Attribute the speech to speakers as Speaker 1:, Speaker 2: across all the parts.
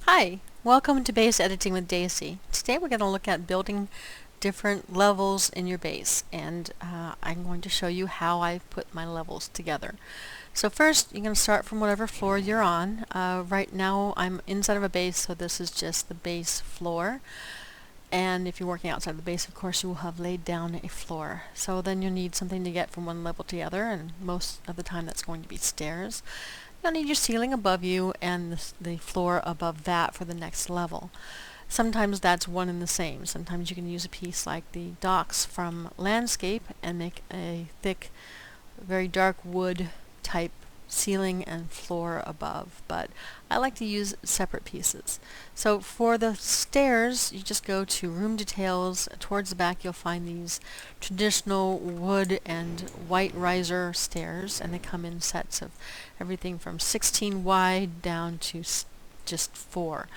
Speaker 1: Hi, welcome to Base Editing with Daisy. Today we're going to look at building different levels in your base, and I'm going to show you how I put my levels together. So first, you're going to start from whatever floor you're on. Right now I'm inside of a base, so this is just the base floor. And if you're working outside the base, of course, you will have laid down a floor. So then you'll need something to get from one level to the other, and most of the time that's going to be stairs. You'll need your ceiling above you and the floor above that for the next level. Sometimes that's one and the same. Sometimes you can use a piece like the docks from Landscape and make a thick, very dark wood type ceiling and floor above, but I like to use separate pieces. So for the stairs, you just go to Room Details. Towards the back you'll find these traditional wood and white riser stairs, and they come in sets of everything from 16 wide down to just 4.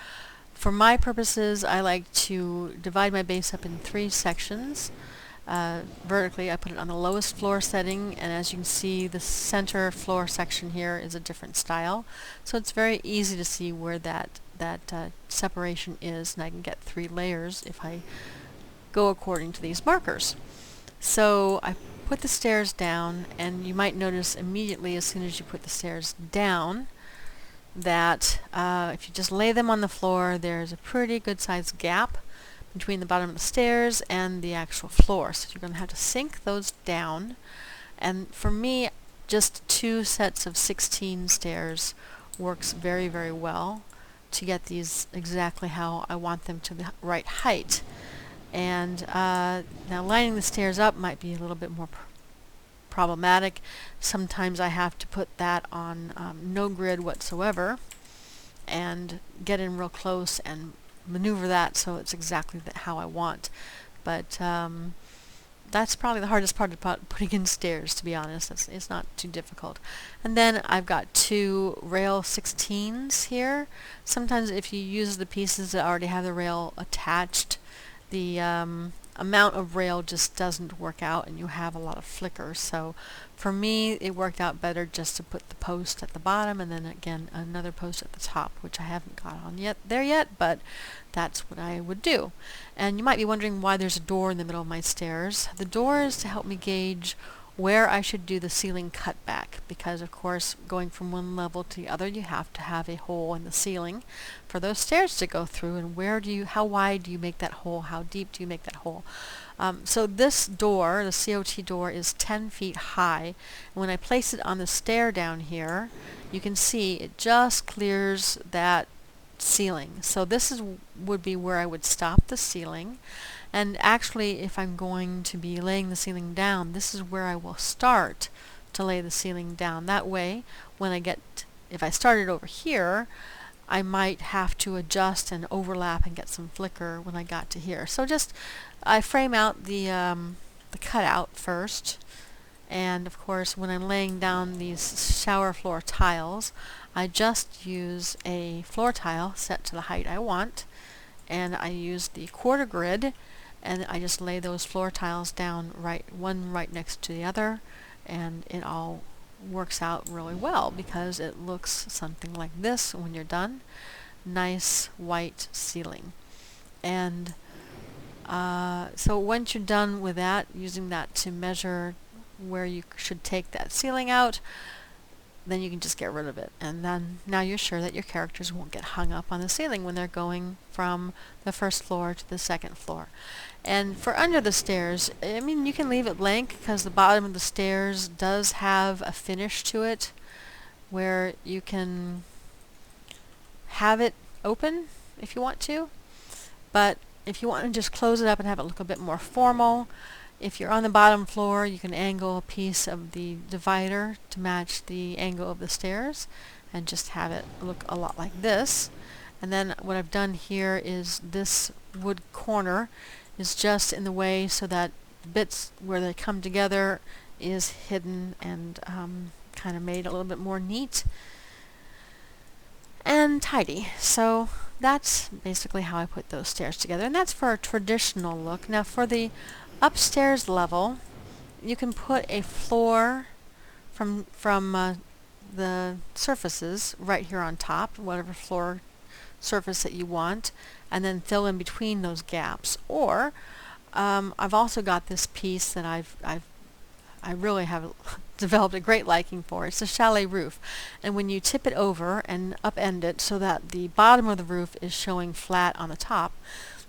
Speaker 1: For my purposes, I like to divide my base up in 3 sections. Vertically, I put it on the lowest floor setting, and as you can see, the center floor section here is a different style. So it's very easy to see where that separation is, and I can get 3 layers if I go according to these markers. So I put the stairs down, and you might notice immediately as soon as you put the stairs down that if you just lay them on the floor, there's a pretty good sized gap between the bottom of the stairs and the actual floor. So you're going to have to sink those down. And for me, just 2 sets of 16 stairs works very, very well to get these exactly how I want them to the right height. And now lining the stairs up might be a little bit more problematic. Sometimes I have to put that on no grid whatsoever and get in real close and maneuver that so it's exactly how I want. But that's probably the hardest part about putting in stairs, to be honest. It's not too difficult. And then I've got 2 rail 16s here. Sometimes if you use the pieces that already have the rail attached, the amount of rail just doesn't work out and you have a lot of flicker. So for me, it worked out better just to put the post at the bottom and then again another post at the top, which I haven't got on yet, but that's what I would do. And you might be wondering why there's a door in the middle of my stairs. The door is to help me gauge where I should do the ceiling cutback, because of course going from one level to the other you have to have a hole in the ceiling for those stairs to go through, and how wide do you make that hole, how deep do you make that hole. So this door, the COT door, is 10 feet high, and when I place it on the stair down here, you can see it just clears that ceiling. So this would be where I would stop the ceiling. And actually, if I'm going to be laying the ceiling down, this is where I will start to lay the ceiling down. That way, if I started over here, I might have to adjust and overlap and get some flicker when I got to here. So I frame out the cutout first. And of course, when I'm laying down these shower floor tiles, I just use a floor tile set to the height I want, and I use the quarter grid, and I just lay those floor tiles down one right next to the other, and it all works out really well because it looks something like this when you're done. Nice white ceiling. And so once you're done with that, using that to measure where you should take that ceiling out, then you can just get rid of it, and then now you're sure that your characters won't get hung up on the ceiling when they're going from the first floor to the second floor. And for under the stairs, I mean, you can leave it blank because the bottom of the stairs does have a finish to it where you can have it open if you want to, but if you want to just close it up and have it look a bit more formal, if you're on the bottom floor, you can angle a piece of the divider to match the angle of the stairs and just have it look a lot like this. And then what I've done here is this wood corner is just in the way so that the bits where they come together is hidden and kind of made a little bit more neat and tidy. So that's basically how I put those stairs together, and that's for a traditional look. Now for the upstairs level, you can put a floor from the surfaces right here on top, whatever floor surface that you want, and then fill in between those gaps. Or I've also got this piece that I really have developed a great liking for. It's a chalet roof, and when you tip it over and upend it so that the bottom of the roof is showing flat on the top,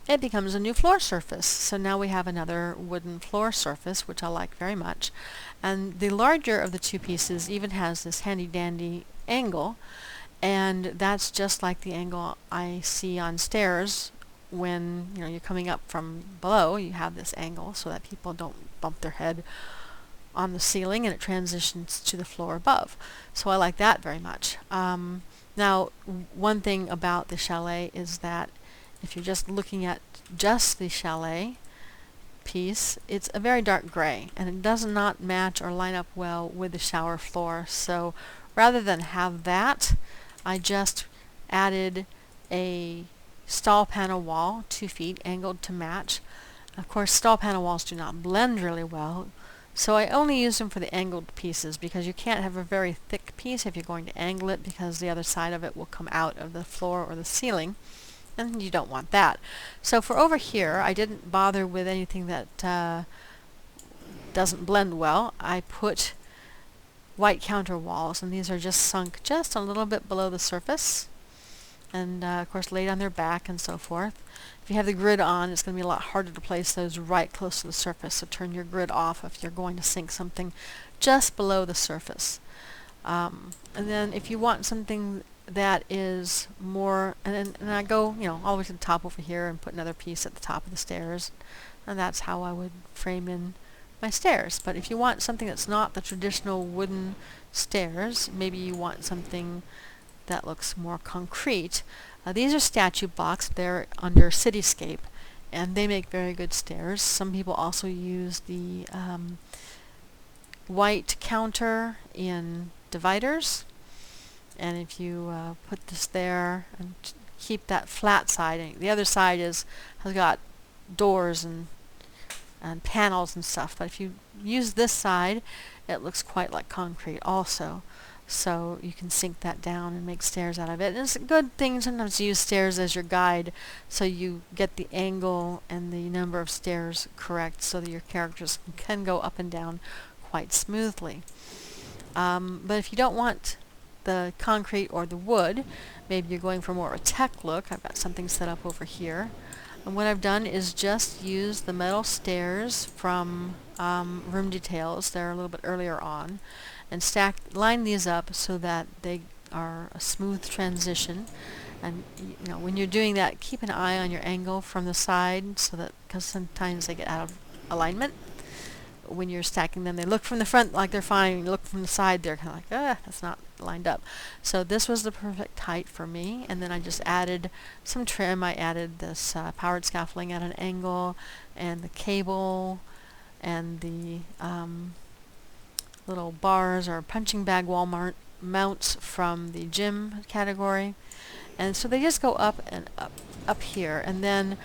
Speaker 1: it becomes a new floor surface. So now we have another wooden floor surface, which I like very much. And the larger of the two pieces even has this handy dandy angle, and that's just like the angle I see on stairs. When you're coming up from below, you have this angle so that people don't bump their head on the ceiling, and it transitions to the floor above. So I like that very much. Now, one thing about the chalet is that if you're just looking at just the chalet piece, it's a very dark gray, and it does not match or line up well with the shower floor. So rather than have that, I just added a stall panel wall, 2 feet, angled to match. Of course, stall panel walls do not blend really well, so I only use them for the angled pieces, because you can't have a very thick piece if you're going to angle it, because the other side of it will come out of the floor or the ceiling, and you don't want that. So for over here, I didn't bother with anything that doesn't blend well. I put white counter walls, and these are just sunk just a little bit below the surface, and of course laid on their back and so forth. If you have the grid on, it's going to be a lot harder to place those right close to the surface, so turn your grid off if you're going to sink something just below the surface. And then if you want something that is more, and I go all the way to the top over here and put another piece at the top of the stairs, and that's how I would frame in my stairs. But if you want something that's not the traditional wooden stairs, maybe you want something that looks more concrete. These are statue blocks. They're under Cityscape, and they make very good stairs. Some people also use the white counter in dividers, and if you put this there and keep that flat side, and the other side has got doors and panels and stuff, but if you use this side, it looks quite like concrete also. So you can sink that down and make stairs out of it. And it's a good thing sometimes to use stairs as your guide, so you get the angle and the number of stairs correct, so that your characters can go up and down quite smoothly. But if you don't want the concrete or the wood, maybe you're going for more of a tech look. I've got something set up over here. And what I've done is just use the metal stairs from Room Details. They're a little bit earlier on, and line these up so that they are a smooth transition. And when you're doing that, keep an eye on your angle from the side, so that, because sometimes they get out of alignment when you're stacking them. They look from the front like they're fine, and you look from the side, they're kind of like, that's not lined up. So this was the perfect height for me, and then I just added some trim. I added this powered scaffolding at an angle, and the cable, and the little bars or punching bag wall mounts from the gym category. And so they just go up and up here, and then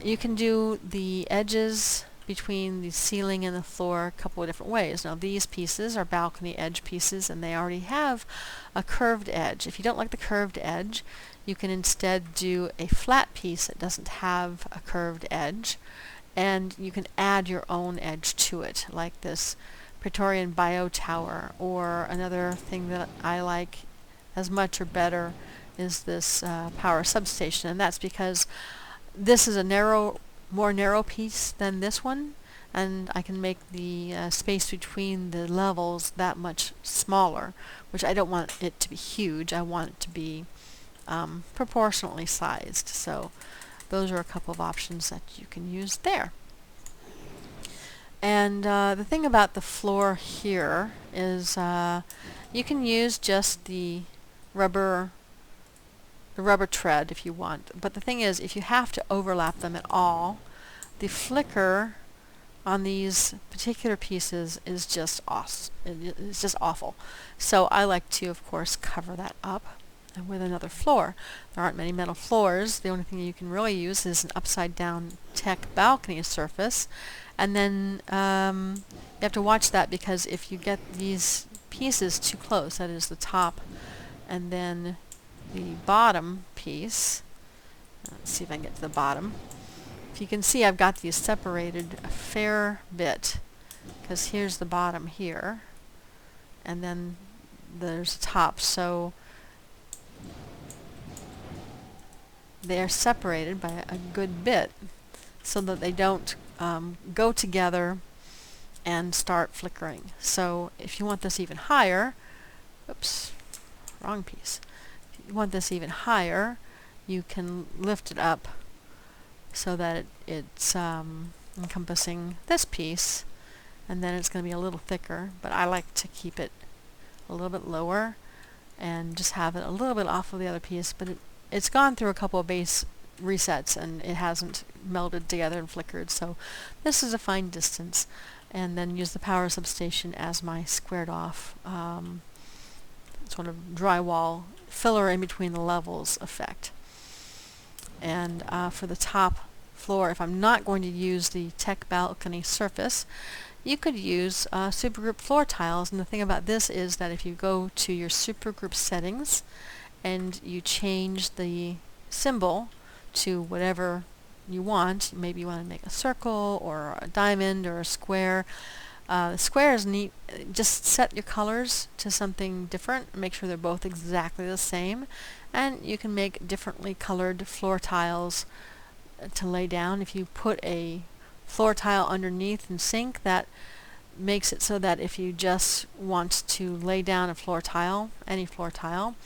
Speaker 1: you can do the edges between the ceiling and the floor a couple of different ways. Now these pieces are balcony edge pieces, and they already have a curved edge. If you don't like the curved edge, you can instead do a flat piece that doesn't have a curved edge, and you can add your own edge to it, like this Praetorian Bio Tower. Or another thing that I like as much or better is this power substation, and that's because this is a more narrow piece than this one, and I can make the space between the levels that much smaller, which I don't want it to be huge. I want it to be proportionally sized. So those are a couple of options that you can use there. And the thing about the floor here is you can use just the rubber tread if you want. But the thing is, if you have to overlap them at all, the flicker on these particular pieces is just it's just awful. So I like to, of course, cover that up with another floor. There aren't many metal floors. The only thing you can really use is an upside down tech balcony surface. And then you have to watch that, because if you get these pieces too close, that is the top and then the bottom piece, piece. Let's see if I can get to the bottom. If you can see, I've got these separated a fair bit, because here's the bottom here, and then there's the top, so they're separated by a good bit so that they don't go together and start flickering. So if you want this even higher, oops, wrong piece. If you want this even higher, you can lift it up so that it's encompassing this piece, and then it's going to be a little thicker, but I like to keep it a little bit lower and just have it a little bit off of the other piece, but it's gone through a couple of base resets and it hasn't melded together and flickered, so this is a fine distance. And then use the power substation as my squared off sort of drywall filler in between the levels effect. And for the top floor, if I'm not going to use the Tech Balcony surface, you could use supergroup floor tiles. And the thing about this is that if you go to your supergroup settings and you change the symbol to whatever you want, maybe you want to make a circle or a diamond or a square. The square is neat. Just set your colors to something different. Make sure they're both exactly the same, and you can make differently colored floor tiles to lay down. If you put a floor tile underneath and sync, that makes it so that if you just want to lay down a floor tile, any floor tile,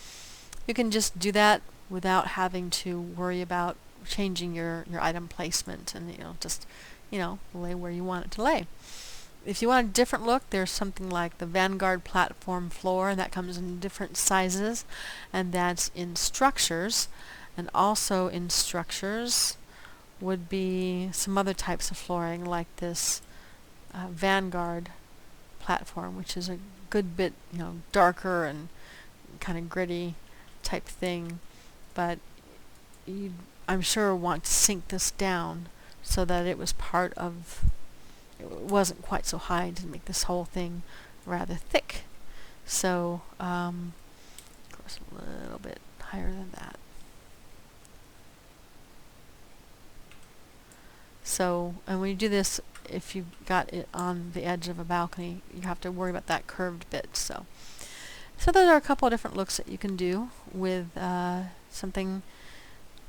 Speaker 1: you can just do that without having to worry about changing your item placement, and just lay where you want it to lay. If you want a different look, there's something like the Vanguard platform floor, and that comes in different sizes, and that's in structures. And also in structures would be some other types of flooring like this Vanguard platform, which is a good bit darker and kind of gritty type thing, but you'd I'm sure want to sink this down so that it was part of, it wasn't quite so high to make this whole thing rather thick. So of course a little bit higher than that. So, and when you do this, if you've got it on the edge of a balcony, you have to worry about that curved bit. So those are a couple of different looks that you can do with something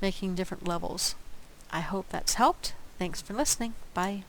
Speaker 1: making different levels. I hope that's helped. Thanks for listening. Bye.